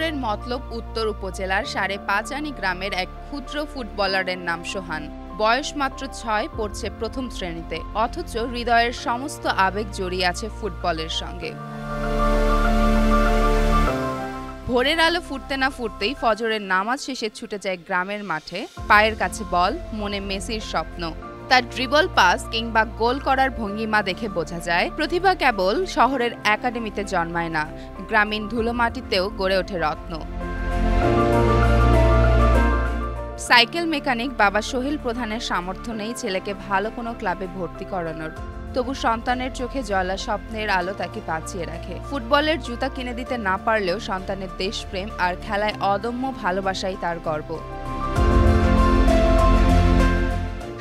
যশোরের মতলব উত্তর উপজেলার ৫.৫ আনি গ্রামের এক ক্ষুদ্র ফুটবলারের নাম সোহান। বয়স মাত্র ৬, পড়ছে প্রথম শ্রেণীতে, অথচ হৃদয়ের সমস্ত আবেগ জড়িয়ে আছে ফুটবলের সঙ্গে। ভোরের আলো ফুটতে না ফুটতেই ফজরের নামাজ শেষে ছুটে যায় গ্রামের মাঠে। পায়ের কাছে বল, মনে মেসির স্বপ্ন। তার ড্রিবল পাস কিংবা গোল করার ভঙ্গিমা দেখে বোঝা যায় প্রতিভা কেবল শহরের একাডেমিতে জন্মায় না, গ্রামীণ ধুলোমাটিতেও গড়ে ওঠে রত্ন। সাইকেল মেকানিক বাবা সোহেল প্রধানের সামর্থ্য নেই ছেলেকে ভালো কোনো ক্লাবে ভর্তি করানোর। তবু সন্তানের চোখে জ্বলা স্বপ্নের আলো তাকে বাঁচিয়ে রাখে। ফুটবলের জুতা কিনে দিতে না পারলেও সন্তানের দেশপ্রেম আর খেলায় অদম্য ভালোবাসাই তার গর্ব।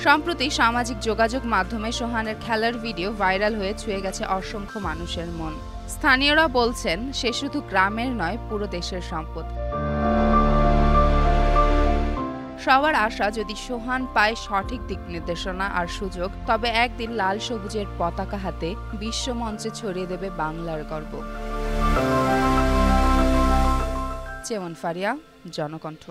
সম্প্রতি সামাজিক যোগাযোগ মাধ্যমে সোহানের খেলার ভিডিও ভাইরাল হয়ে ছুঁয়ে গেছে অসংখ্য মানুষের মন। স্থানীয়রা বলছেন সে শুধু গ্রামের নয়, পুরো দেশের সম্পদ। সবার আশা, যদি সোহান পায় সঠিক দিক নির্দেশনা আর সুযোগ, তবে একদিন লাল সবুজের পতাকা হাতে বিশ্বমঞ্চে ছড়িয়ে দেবে বাংলার গর্ব। চেমন ফারিয়া, জনকণ্ঠ।